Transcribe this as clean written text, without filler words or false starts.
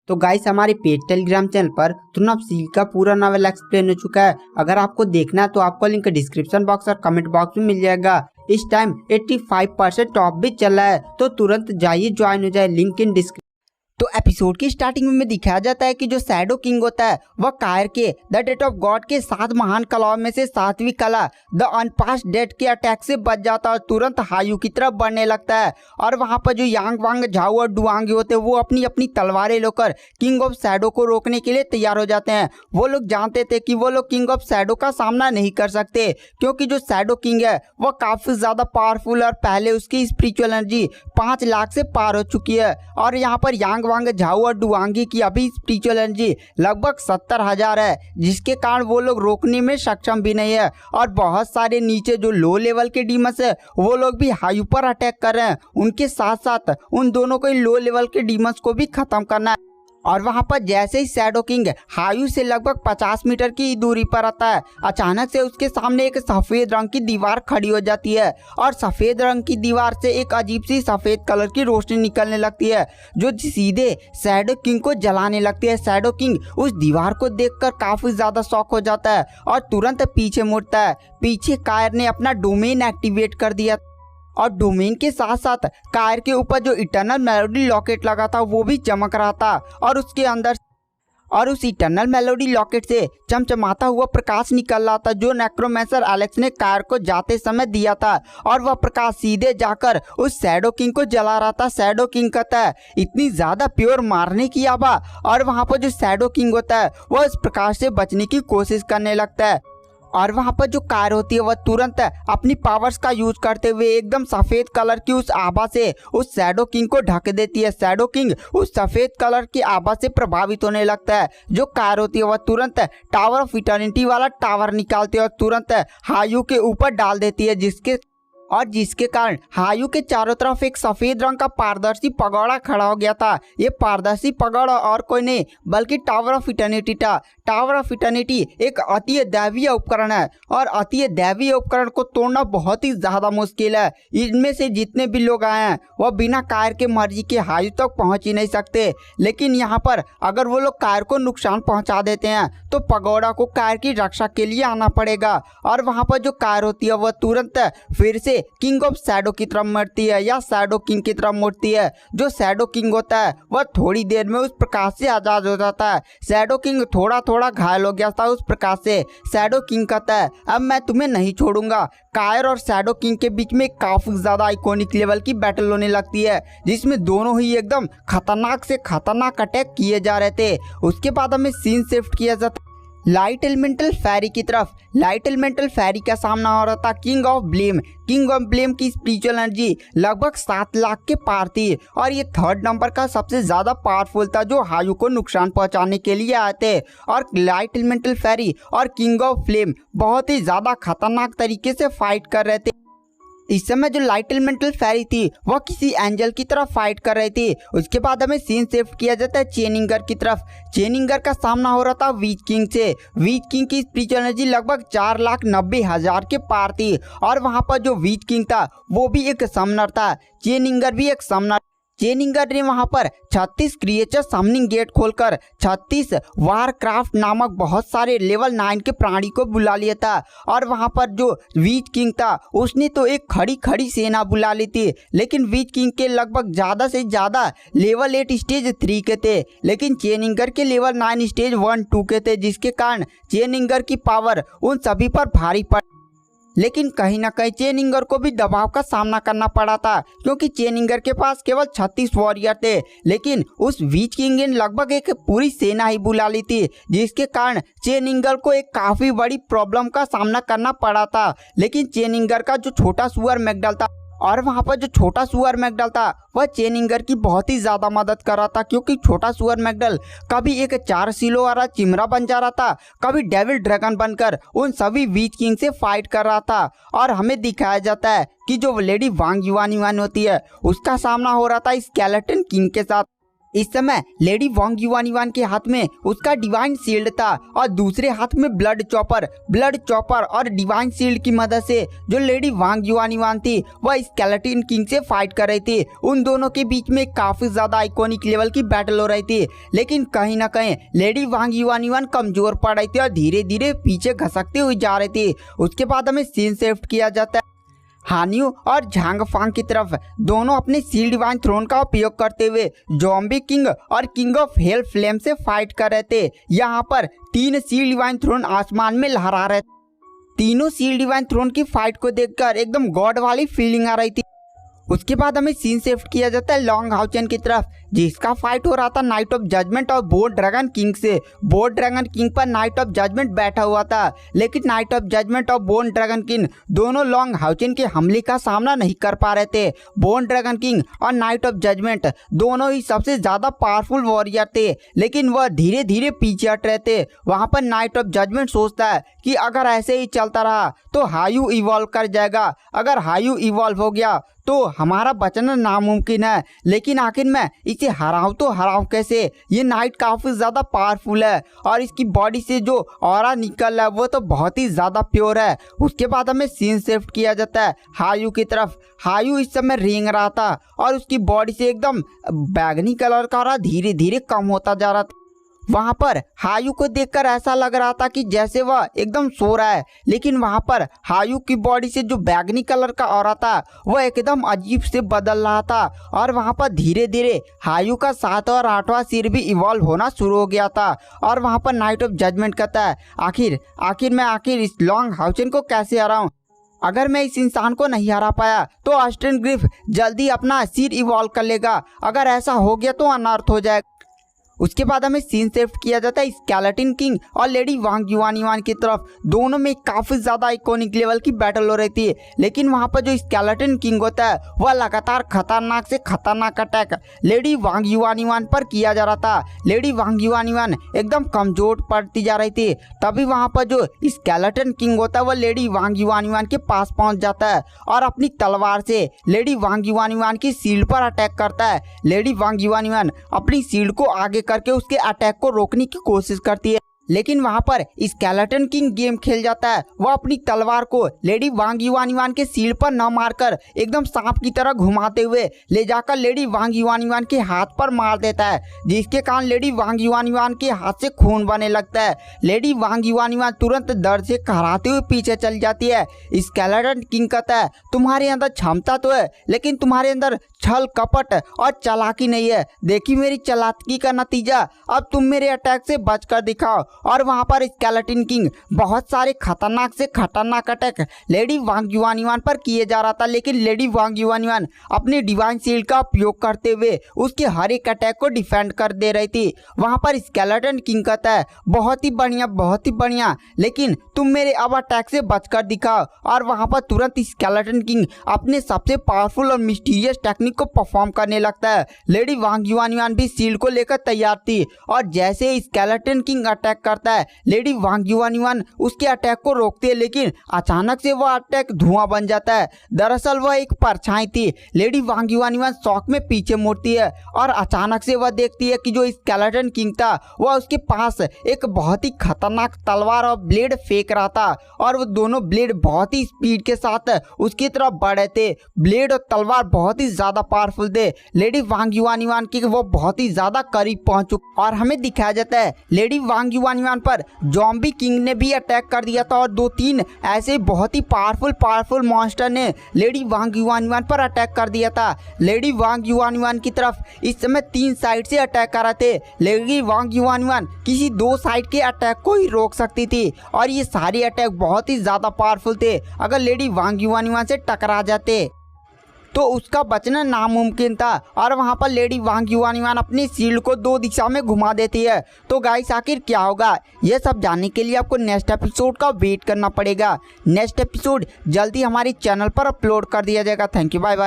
तो गाइस हमारे paid Telegram channel पर तुरंत सील का पूरा नॉवेल एक्सप्लेन हो चुका है। अगर आपको देखना है तो आपको लिंक डिस्क्रिप्शन बॉक्स और कमेंट बॉक्स में मिल जाएगा। इस टाइम 85% ऑफ भी चल रहा है, तो तुरंत जाइए ज्वाइन हो जाए, लिंक इन डिस्क्रिप्शन। तो एपिसोड की स्टार्टिंग में दिखाया जाता है कि जो शैडो किंग होता है वह कायर के द डेट ऑफ गॉड के 7 महान कलाओं में से 7वीं कला द अनपास्ट डेट के अटैक से बच जाता है और तुरंत हायू की तरफ बढ़ने लगता है। और वहां पर जो यांग वांग झाओ और डुआंग होते हैं वो अपनी अपनी तलवारें लेकर किंग ऑफ शैडो को रोकने के लिए तैयार हो जाते हैं। वो लोग जानते थे कि वो लोग किंग ऑफ शैडो का सामना नहीं कर सकते, क्योंकि जो शैडो किंग है वह काफी ज्यादा पावरफुल और पहले उसकी स्पिरिचुअल एनर्जी 5 लाख से पार हो चुकी है। और यहाँ पर यांग वांग झाओ और डुआंगी की अभी स्पिरिचुअल एनर्जी लगभग 70,000 है, जिसके कारण वो लोग रोकने में सक्षम भी नहीं है। और बहुत सारे नीचे जो लो लेवल के डीमंस है वो लोग भी हायू पर अटैक कर रहे हैं। उनके साथ साथ उन दोनों को लो लेवल के डीमंस को भी खत्म करना है। और वहां पर जैसे ही शैडो किंग हायू से लगभग 50 मीटर की दूरी पर आता है, अचानक से उसके सामने एक सफेद रंग की दीवार खड़ी हो जाती है और सफेद रंग की दीवार से एक अजीब सी सफेद कलर की रोशनी निकलने लगती है जो सीधे शैडो किंग को जलाने लगती है। शैडो किंग उस दीवार को देखकर काफी ज्यादा शॉक हो जाता है और तुरंत पीछे मुड़ता है। पीछे कायर ने अपना डोमेन एक्टिवेट कर दिया और डोमेन के साथ साथ कायर के ऊपर जो इटर्नल मेलोडी लॉकेट लगा था वो भी चमक रहा था और उसके अंदर और उस इटर्नल मेलोडी लॉकेट से चमचमाता हुआ प्रकाश निकल रहा था जो नेक्रोमेंसर एलेक्स ने कायर को जाते समय दिया था। और वह प्रकाश सीधे जाकर उस शैडो किंग को जला रहा था। शैडो किंग कहता है इतनी ज्यादा प्योर मारने की आभा। और वहां पर जो शैडो किंग होता है वह इस प्रकाश से बचने की कोशिश करने लगता है। और वहां पर जो कार होती है वह तुरंत अपनी पावर्स का यूज करते हुए एकदम सफेद कलर की उस आभा से उस शैडो किंग को ढक देती है। शैडो किंग उस सफेद कलर की आभा से प्रभावित होने लगता है। जो कार होती है वह तुरंत टावर ऑफ इटर्निटी वाला टावर निकालती है और तुरंत हायू के ऊपर डाल देती है, जिसके कारण हायू के चारों तरफ एक सफेद रंग का पारदर्शी पगोड़ा खड़ा हो गया था। ये पारदर्शी पगोड़ा और कोई नहीं बल्कि टावर ऑफ इटर्निटी था। टावर ऑफ इटर्निटी एक अति दैवीय उपकरण है और अति दैवीय उपकरण को तोड़ना बहुत ही ज्यादा मुश्किल है। इनमें से जितने भी लोग आए हैं वह बिना कायर के मर्जी के हायू तक पहुंच ही नहीं सकते। लेकिन यहाँ पर अगर वो लोग कायर को नुकसान पहुंचा देते हैं तो पगोड़ा को कायर की रक्षा के लिए आना पड़ेगा। और वहां पर जो कायर होती है वह तुरंत फिर से किंग ऑफ शैडो की तरफ मुड़ती है या शैडो किंग की तरफ मुड़ती है। जो शैडो किंग होता है वह थोड़ी देर में उस प्रकाश से आजाद हो जाता है। शैडो किंग थोड़ा थोड़ा घायल हो गया था उस प्रकाश से। शैडो किंग कहता है अब मैं तुम्हें नहीं छोड़ूंगा। कायर और शैडो किंग के बीच में काफी ज्यादा आइकॉनिक लेवल की बैटल होने लगती है जिसमें दोनों ही एकदम खतरनाक से खतरनाक अटैक किए जा रहे थे। उसके बाद हमें सीन शिफ्ट किया जाता लाइट एलिमेंटल फेरी की तरफ। लाइट एलिमेंटल फेरी का सामना हो रहा था king of blame. King of blame की स्पिरिचुअल एनर्जी लगभग 7 लाख के पार थी और ये 3rd नंबर का सबसे ज्यादा पावरफुल था जो हायू को नुकसान पहुंचाने के लिए आए थे। और लाइट एलिमेंटल फेरी और किंग ऑफ फ्लेम बहुत ही ज्यादा खतरनाक तरीके से फाइट कर रहे थे। इस समय जो लाइट एलिमेंटल फेरी थी वह किसी एंजल की तरफ फाइट कर रही थी। उसके बाद हमें सीन शिफ्ट किया जाता है चेनिंगर की तरफ। चेनिंगर का सामना हो रहा था वीच किंग से। वीच किंग की स्पिरिचुअल एनर्जी लगभग 4,90,000 के पार थी और वहां पर जो वीच किंग था वो भी एक समनर था। चेनिंगर भी एक समनर। चेनिंगर ने वहां पर 36 क्रिएचर समनिंग गेट खोलकर 36 वारक्राफ्ट नामक बहुत सारे लेवल 9 के प्राणी को बुला लिया था। और वहां पर जो वीच किंग था उसने तो एक खड़ी सेना बुला ली थी, लेकिन वीच किंग के लगभग ज्यादा से ज्यादा लेवल 8 स्टेज 3 के थे, लेकिन चेनिंगर के लेवल 9 स्टेज 1 2 के थे, जिसके कारण चेनिंगर की पावर उन सभी पर भारी पड़। लेकिन कहीं ना कहीं चेनिंगर को भी दबाव का सामना करना पड़ा था क्योंकि चेनिंगर के पास केवल 36 वॉरियर थे, लेकिन उस वीच किंग ने लगभग एक पूरी सेना ही बुला ली थी, जिसके कारण चेनिंगर को एक काफी बड़ी प्रॉब्लम का सामना करना पड़ा था। लेकिन चेनिंगर का जो छोटा सुअर मैगडल था और वहां पर जो छोटा सुअर मैगडल था वह चेनिंगर की बहुत ही ज्यादा मदद कर रहा था, क्योंकि छोटा सुअर मैगडल कभी एक 4 सिलो वाला चिमरा बन जा रहा था, कभी डेविल ड्रैगन बनकर उन सभी वीच किंग से फाइट कर रहा था। और हमें दिखाया जाता है कि जो लेडी वांग युआन होती है उसका सामना हो रहा था स्केलेटन किंग के साथ। इस समय लेडी वांग युआनिवान के हाथ में उसका डिवाइन शील्ड था और दूसरे हाथ में ब्लड चॉपर और डिवाइन शील्ड की मदद से जो लेडी वांग युआनिवान थी वह स्केलेटन किंग से फाइट कर रही थी। उन दोनों के बीच में काफी ज्यादा आइकॉनिक लेवल की बैटल हो रही थी, लेकिन कहीं ना कहीं लेडी वांग युआनिवान कमजोर पड़ रही थी और धीरे धीरे पीछे घसकती हुई जा रही थी। उसके बाद हमें सीन शिफ्ट किया जाता है हान्यू और झांग फांग की तरफ। दोनों अपने सील डिवाइन थ्रोन का उपयोग करते हुए ज़ॉम्बी किंग और किंग ऑफ हेल फ्लेम से फाइट कर रहे थे। यहाँ पर 3 सील डिवाइन थ्रोन आसमान में लहरा रहे थे। तीनों सील डिवाइन थ्रोन की फाइट को देखकर एकदम गॉड वाली फीलिंग आ रही थी। उसके बाद हमें सीन शिफ्ट किया जाता है लॉन्ग हाउचेन की तरफ, जिसका फाइट हो रहा था नाइट ऑफ जजमेंट और बोर्ड ड्रैगन किंग से। बोर्ड ड्रैगन किंग पर नाइट ऑफ जजमेंट बैठा हुआ था, लेकिन नाइट ऑफ जजमेंट और बोर्ड ड्रैगन किंग दोनों लॉन्ग हाउचेन के हमले का सामना नहीं कर पा रहे थे। बोर्ड ड्रैगन किंग और नाइट ऑफ जजमेंट दोनों ही सबसे ज्यादा पावरफुल वॉरियर थे, लेकिन वह धीरे धीरे पीछे हट रहे थे। वहां पर नाइट ऑफ जजमेंट सोचता है कि अगर ऐसे ही चलता रहा तो हायू इवॉल्व कर जाएगा। अगर हायू इवॉल्व हो गया तो हमारा बचना नामुमकिन है, लेकिन आखिर मैं इसे हराऊं तो हराऊं कैसे? ये नाइट काफी ज्यादा पावरफुल है और इसकी बॉडी से जो ऑरा निकल रहा है वो तो बहुत ही ज्यादा प्योर है। उसके बाद हमें सीन शिफ्ट किया जाता है हायू की तरफ। हायू इस समय रेंग रहा था और उसकी बॉडी से एकदम बैगनी कलर का ऑरा धीरे धीरे कम होता जा रहा था। वहां पर हायू को देखकर ऐसा लग रहा था कि जैसे वह एकदम सो रहा है, लेकिन वहां पर हायू की बॉडी से जो बैगनी कलर का ऑरा था वह एकदम अजीब से बदल रहा था और वहां पर धीरे धीरे हायू का 7वां और 8वां सिर भी इवॉल्व होना शुरू हो गया था। और वहां पर नाइट ऑफ जजमेंट कहता है आखिर इस लॉन्ग हाउचेन को कैसे हराऊं? अगर मैं इस इंसान को नहीं हरा पाया तो ऑस्टिन ग्रिफ जल्दी अपना सिर इवॉल्व कर लेगा। अगर ऐसा हो गया तो अनर्थ हो जाएगा। उसके बाद हमें सीन शिफ्ट किया जाता है स्केलेटन किंग और लेडी वांग युआनिवान की तरफ। दोनों में काफी ज्यादा आइकॉनिक लेवल की बैटल हो रही थी, लेकिन वहां पर जो स्केलेटन किंग होता है वह लगातार खतरनाक से खतरनाक अटैक लेडी वांग युआनिवान पर किया जा रहा था। लेडी वांग युआनिवान एकदम कमजोर पड़ती जा रही थी। तभी वहां पर जो स्केलेटन किंग होता है वह लेडी वांग युआनिवान के पास पहुंच जाता है और अपनी तलवार से लेडी वांग युआनिवान की शील्ड पर अटैक करता है। लेडी वांग युआनिवान अपनी शील्ड को आगे करके उसके अटैक को रोकने की कोशिश करती है, लेकिन वहां पर स्केलेटन किंग गेम खेल जाता है। वह अपनी तलवार को लेडी वांग युआनिवान के सिर पर न मारकर एकदम सांप की तरह घुमाते हुए ले जाकर लेडी वांग युआनिवान के हाथ पर मार देता है, जिसके कारण लेडी वांग युआनिवान के हाथ से खून बहने लगता है। लेडी वांग युआनिवान तुरंत दर्द से कराहते हुए पीछे चल जाती है। स्केलेटन किंग कहता है तुम्हारे अंदर क्षमता तो है, लेकिन तुम्हारे अंदर छल कपट और चालाकी नहीं है। देखी मेरी चालाकी का नतीजा, अब तुम मेरे अटैक से बचकर दिखाओ। और वहां पर स्केलेटन किंग बहुत सारे खतरनाक से खतरनाक अटैक लेडी वांग युआनिवान पर किए जा रहा था, लेकिन लेडी वांग युआनिवान अपने डिवाइन शील्ड का उपयोग करते हुए उसके हर एक अटैक को डिफेंड कर दे रही थी। वहां पर स्केलेटन किंग कहता है बहुत ही बढ़िया, लेकिन तुम मेरे अब अटैक से बचकर दिखाओ। और वहां पर तुरंत स्केलेटन किंग अपने सबसे पावरफुल और मिस्टीरियस टेक्निक को परफॉर्म करने लगता है। लेडी वांग युआनिवान भी शील्ड को लेकर तैयार थी और जैसे ही स्केलेटन किंग अटैक करता है लेडी वांग युआनिवान उसके अटैक को रोकती है, लेकिन अचानक से वह अटैक धुआं बन जाता है। दरअसल वह एक परछाई थी। लेडी वांग युआनिवान शॉक में पीछे मुड़ती है और अचानक से वह देखती है कि जो स्केलेटन किंग था वह उसके पास एक बहुत ही खतरनाक तलवार और ब्लेड फेंक रहा था और वो दोनों ब्लेड बहुत ही स्पीड के साथ उसकी तरफ बढ़े थे। ब्लेड और तलवार बहुत ही ज्यादा पावरफुल थे। लेडी वांग युआनिवान के वो बहुत ही ज्यादा करीब पहुंच चुके और हमें दिखाया जाता है लेडी वांग युआनिवान पर ज़ॉम्बी किंग ने भी अटैक कर दिया था और 2-3 ऐसे बहुत ही पावरफुल मॉन्स्टर ने लेडी वांग युआनिवान पर अटैक कर दिया था। लेडी वांग युआनिवान की तरफ इस समय 3 साइड से अटैक कर रहे थे। लेडी वांग युआनिवान किसी 2 साइड के अटैक को ही रोक सकती थी और ये सारे अटैक बहुत ही ज्यादा पावरफुल थे। अगर लेडी वांग युआनिवान से टकरा जाते तो उसका बचना नामुमकिन था। और वहां पर लेडी वांग युआनिवान अपनी शील्ड को 2 दिशा में घुमा देती है। तो गाइस आखिर क्या होगा यह सब जानने के लिए आपको नेक्स्ट एपिसोड का वेट करना पड़ेगा। नेक्स्ट एपिसोड जल्दी हमारे चैनल पर अपलोड कर दिया जाएगा। Thank you, bye bye.